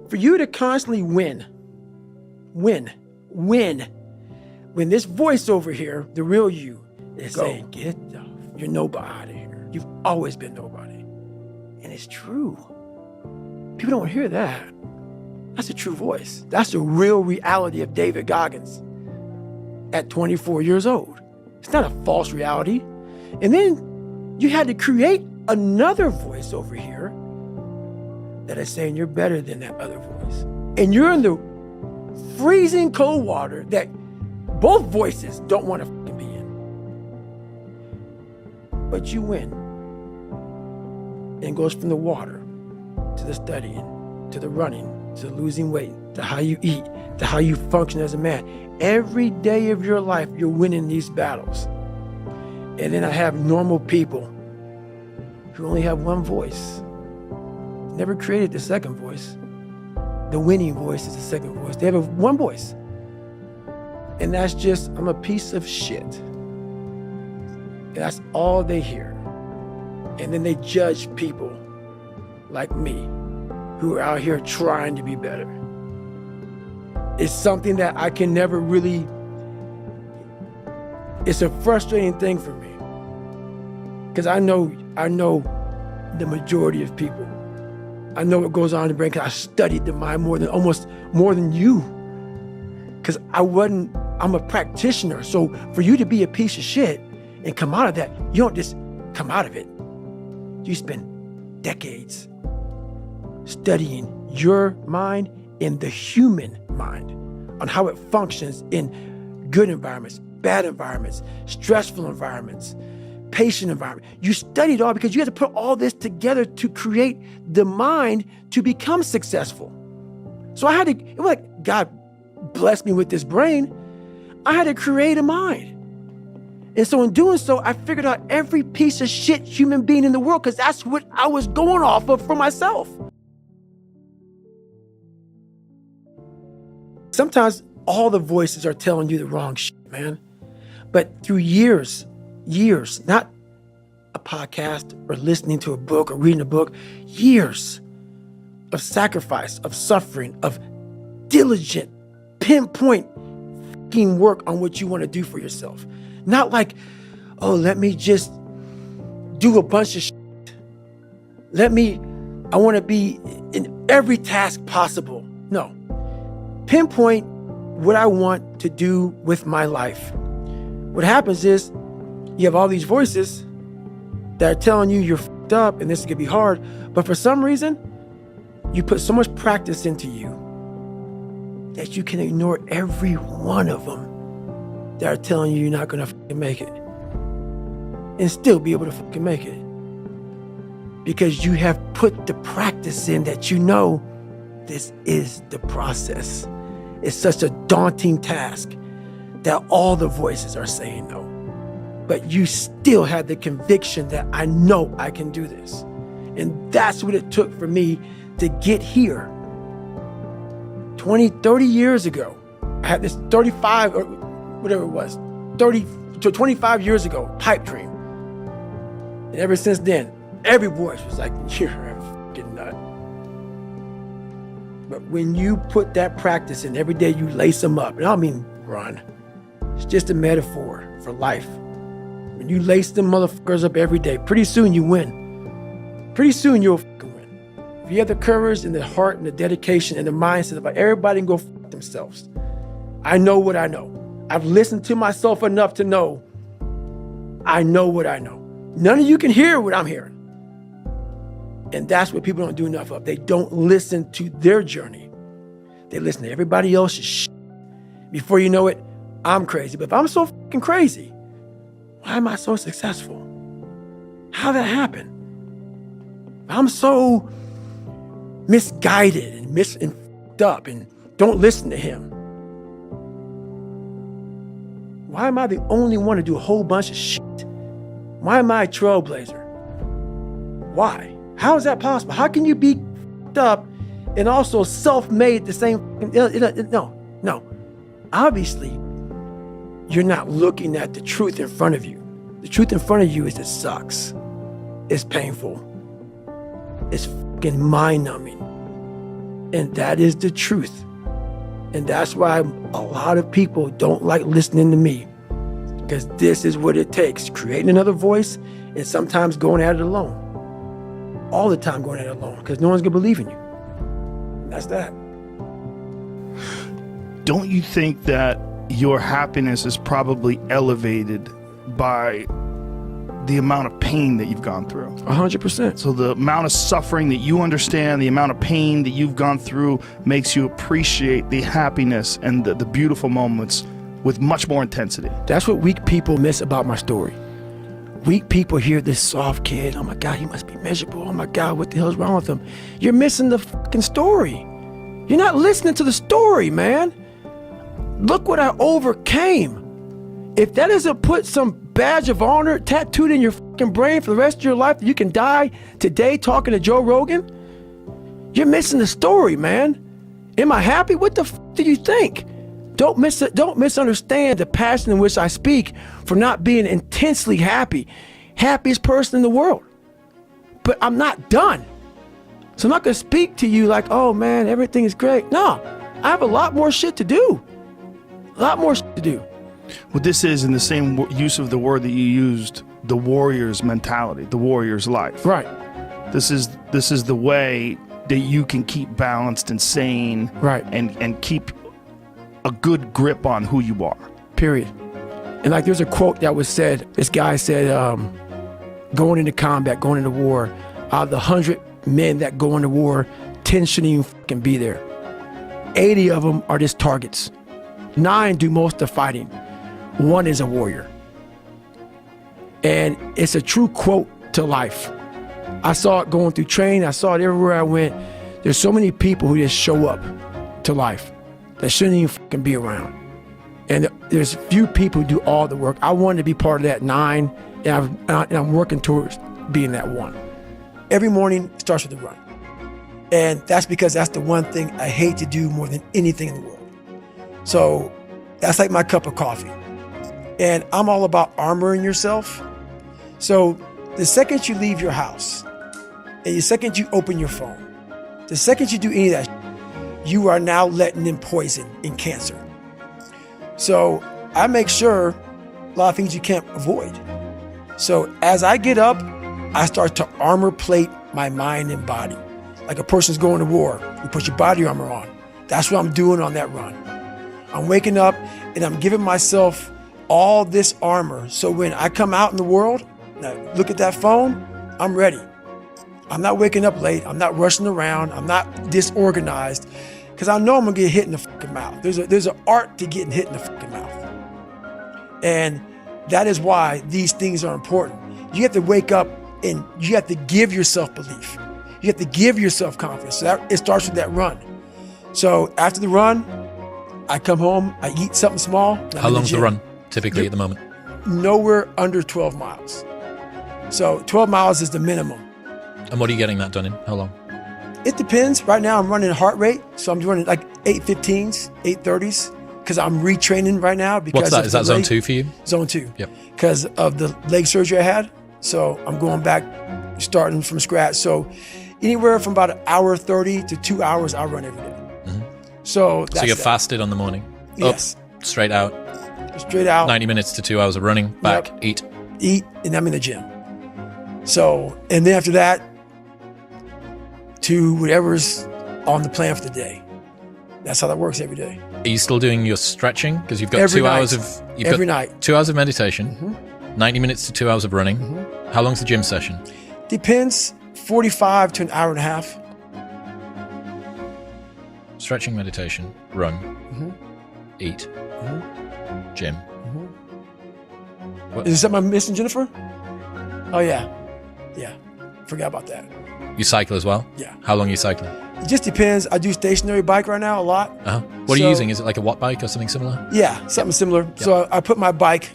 for you to constantly win, when this voice over here, the real you, is saying, you're nobody here. You've always been nobody. And it's true. People don't hear that. That's a true voice. That's the real reality of David Goggins at 24 years old. It's not a false reality. And then you had to create another voice over here that is saying you're better than that other voice. And you're in the freezing cold water that both voices don't want to be in. But you win. And it goes from the water to the studying, to the running, to losing weight, to how you eat, to how you function as a man. Every day of your life, you're winning these battles. And then I have normal people who only have one voice. Never created the second voice. The winning voice is the second voice. They have one voice. And that's just, I'm a piece of shit. And that's all they hear. And then they judge people like me who are out here trying to be better. It's something that I can never really, it's a frustrating thing for me. Because I know the majority of people. I know what goes on in the brain because I studied the mind more than you. Because I'm a practitioner. So for you to be a piece of shit and come out of that, you don't just come out of it. You spend decades studying your mind and the human mind on how it functions in good environments, bad environments, stressful environments, patient environment. You study it all because you have to put all this together to create the mind to become successful. So it was like God blessed me with this brain. I had to create a mind. And so in doing so, I figured out every piece of shit human being in the world because that's what I was going off of for myself. Sometimes all the voices are telling you the wrong shit, man. But through years, not a podcast or listening to a book or reading a book, years of sacrifice, of suffering, of diligent, pinpoint fucking work on what you want to do for yourself. Not like, oh, let me just do a bunch of shit. I want to be in every task possible. No. Pinpoint what I want to do with my life. What happens is you have all these voices that are telling you you're fucked up and this is going to be hard. But for some reason, you put so much practice into you that you can ignore every one of them that are telling you you're not going to fucking make it and still be able to fucking make it. Because you have put the practice in that you know this is the process. It's such a daunting task that all the voices are saying no. But you still have the conviction that I know I can do this. And that's what it took for me to get here. 20, 30 years ago, I had this 35 or whatever it was, 30 to 25 years ago, pipe dream. And ever since then, every voice was like, you're a fucking nut. But when you put that practice in, every day you lace them up, and I don't mean run. It's just a metaphor for life. When you lace them motherfuckers up every day, pretty soon you win. Pretty soon you'll fucking win. If you have the courage and the heart and the dedication and the mindset of everybody can go fuck themselves. I know what I know. I've listened to myself enough to know I know what I know. None of you can hear what I'm hearing. And that's what people don't do enough of. They don't listen to their journey. They listen to everybody else's shit. Before you know it, I'm crazy. But if I'm so fucking crazy, why am I so successful? How'd that happen? If I'm so misguided and fucked up and don't listen to him, why am I the only one to do a whole bunch of shit? Why am I a trailblazer? Why? How is that possible? How can you be fucked up and also self-made the same? No. Obviously, you're not looking at the truth in front of you. The truth in front of you is it sucks. It's painful. It's fucking mind-numbing. And that is the truth. And that's why a lot of people don't like listening to me, because this is what it takes. Creating another voice and sometimes going at it alone. All the time going at it alone, because no one's going to believe in you. And that's that. Don't you think that your happiness is probably elevated by the amount of pain that you've gone through? 100%. So the amount of suffering that you understand, the amount of pain that you've gone through makes you appreciate the happiness and the beautiful moments with much more intensity. That's what weak people miss about my story. Weak people hear this soft kid, oh my God, he must be miserable. Oh my God, what the hell's wrong with him? You're missing the fucking story. You're not listening to the story, man. Look what I overcame. If that doesn't put some badge of honor tattooed in your fucking brain for the rest of your life, that you can die today talking to Joe Rogan, you're missing the story, man. Am I happy? What the fuck do you think? Don't misunderstand the passion in which I speak for not being intensely happy. Happiest person in the world. But I'm not done. So I'm not going to speak to you like, oh man, everything is great. No, I have a lot more shit to do. A lot more shit to do. Well, this is in the same use of the word that you used, the warrior's mentality, the warrior's life. Right. This is the way that you can keep balanced and sane. Right. And keep a good grip on who you are. Period. And like there's a quote that was said, this guy said, going into combat, going into war, out of the 100 men that go into war, 10 shouldn't even fucking be there. 80 of them are just targets. 9 do most of the fighting. 1 is a warrior. And it's a true quote to life. I saw it going through training. I saw it everywhere I went. There's so many people who just show up to life that shouldn't even fucking be around. And there's few people who do all the work. I wanted to be part of that 9, and I'm working towards being that 1. Every morning starts with a run. And that's because that's the one thing I hate to do more than anything in the world. So that's like my cup of coffee. And I'm all about armoring yourself. So the second you leave your house, and the second you open your phone, the second you do any of that, you are now letting in poison and cancer. So I make sure a lot of things you can't avoid. So as I get up, I start to armor plate my mind and body. Like a person's going to war, you put your body armor on. That's what I'm doing on that run. I'm waking up and I'm giving myself all this armor. So when I come out in the world, now look at that phone, I'm ready. I'm not waking up late. I'm not rushing around. I'm not disorganized, because I know I'm gonna get hit in the fucking mouth. There's an art to getting hit in the fucking mouth. And that is why these things are important. You have to wake up and you have to give yourself belief. You have to give yourself confidence. So it starts with that run. So after the run, I come home, I eat something small. How long's the run typically at the moment? Nowhere under 12 miles. So 12 miles is the minimum. And what are you getting that done in? How long? It depends. Right now I'm running heart rate. So I'm running like 8:15s, 8:30s, because I'm retraining right now. Because what's that? Is that zone 2 for you? Zone 2. Yep. Because of the leg surgery I had. So I'm going back, starting from scratch. So anywhere from about 1:30 to 2 hours, I run every day. Mm-hmm. So you're fasted on the morning? Yes. Up, straight out? Straight out. 90 minutes to 2 hours of running, back, Yep. Eat, and I'm in the gym. So, and then after that, to whatever's on the plan for the day. That's how that works every day. Are you still doing your stretching? Because you've got Every 2 night. hours of... Every night. 2 hours of meditation, Mm-hmm. 90 minutes to 2 hours of running. Mm-hmm. How long's the gym session? Depends, 45 to an hour and a half. Stretching, meditation, run, eat, gym. What- Is there something I'm missing, Jennifer? Oh, yeah. Yeah. Forgot about that. You cycle as well? Yeah. How long are you cycling? It just depends. I do stationary bike right now a lot. Uh-huh. What are you using? Is it like a watt bike or something similar? Yeah, something similar. Yep. So I put my bike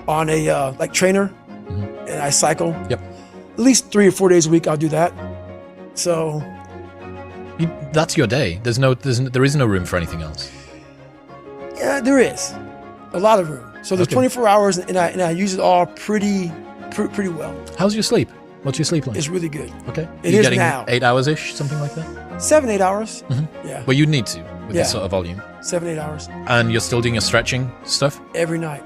on a like trainer, and I cycle. Yep. At least 3 or 4 days a week, I'll do that. So That's your day. There is no room for anything else. yeah, there is a lot of room. So there's Okay. 24 hours, and I use it all pretty well. How's your sleep? What's your sleep like? It's really good. Okay. It You're is getting now. 8 hours-ish, something like that? 7-8 hours. Yeah. Well, you'd need to with Yeah. this sort of volume. 7-8 hours And you're still doing your stretching stuff? every night.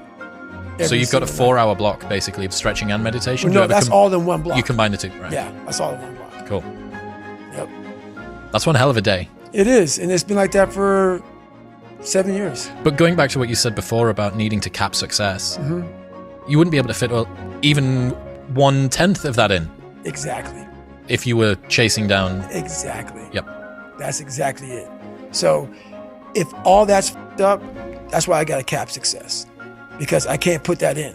So Every you've got a single night. 4-hour block, basically, of stretching and meditation? Well, Do you no, ever that's all in one block. You combine the two, right? Yeah, that's all in one block. Cool. Yep. That's one hell of a day. It is, and it's been like that for 7 years. But going back to what you said before about needing to cap success, Mm-hmm. you wouldn't be able to fit even 1/10 of that in Exactly. if you were chasing down. Exactly. Yep. That's exactly it. So if all that's f***ed up, that's why I got to cap success, because I can't put that in.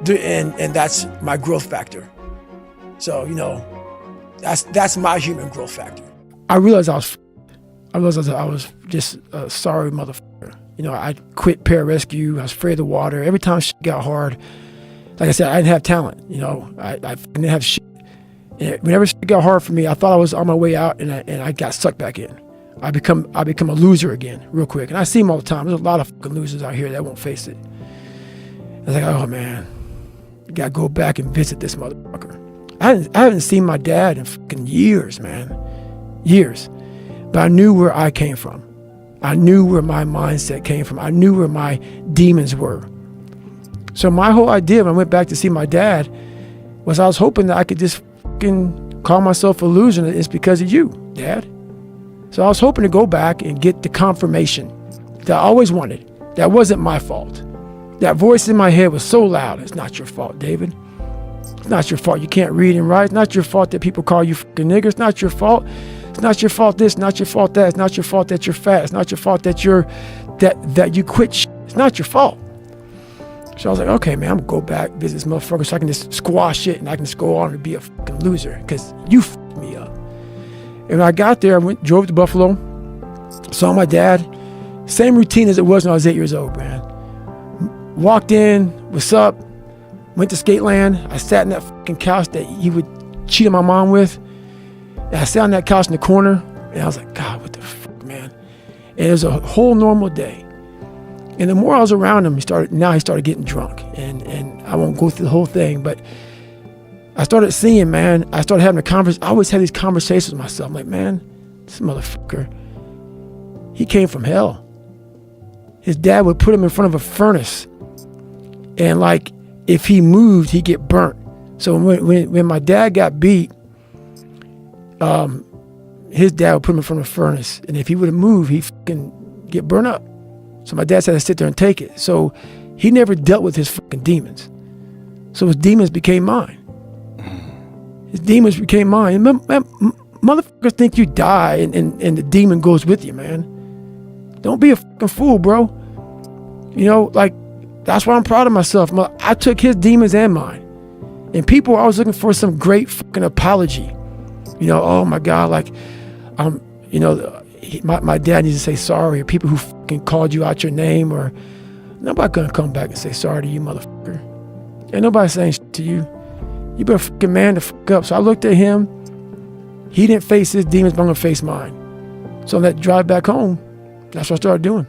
And that's my growth factor. So, that's my human growth factor. I realized I was just a sorry motherfucker. I quit pararescue. I was afraid of the water. Every time shit got hard, like I said, I didn't have talent. I didn't have shit. And whenever shit got hard for me, I thought I was on my way out, and I got sucked back in. I become a loser again real quick. And I see them all the time. There's a lot of fucking losers out here that won't face it. I was like, oh man, I gotta go back and visit this motherfucker. I haven't seen my dad in fucking years, man. Years. But I knew where I came from. I knew where my mindset came from. I knew where my demons were. So my whole idea when I went back to see my dad was I was hoping that I could just fucking call myself a loser, and it's because of you, Dad. So I was hoping to go back and get the confirmation that I always wanted. That wasn't my fault. That voice in my head was so loud. It's not your fault, David. It's not your fault you can't read and write. It's not your fault that people call you fucking nigger. It's not your fault. It's not your fault this, not your fault that. It's not your fault that you're fat. It's not your fault that you quit shit. It's not your fault. So I was like, okay, man, I'm gonna go back, visit this motherfucker so I can just squash it and I can just go on and be a fucking loser because you fucked me up. And when I got there, I drove to Buffalo, saw my dad. Same routine as it was when I was 8 years old, man. Walked in, what's up? Went to Skateland. I sat in that fucking couch that he would cheat on my mom with. And I sat on that couch in the corner, and I was like, God, what the fuck, man? And it was a whole normal day. And the more I was around him, he started getting drunk. And I won't go through the whole thing, but I started seeing, man, I started having a conversation. I always had these conversations with myself. I'm like, man, this motherfucker, he came from hell. His dad would put him in front of a furnace. And like, if he moved, he'd get burnt. So when my dad got beat, his dad would put him in front of a furnace. And if he would have moved, he'd fucking get burnt up. So my dad had to sit there and take it. So he never dealt with his fucking demons. So his demons became mine. His demons became mine. And motherfuckers think you die and the demon goes with you, man. Don't be a fucking fool, bro. That's why I'm proud of myself. I took his demons and mine. And people are always looking for some great fucking apology. Oh my God, my dad needs to say sorry, or people who fucking called you out your name, or nobody gonna come back and say sorry to you, motherfucker. Ain't nobody saying shit to you. You better fucking man the fuck up. So I looked at him. He didn't face his demons, but I'm gonna face mine. So on that drive back home, that's what I started doing.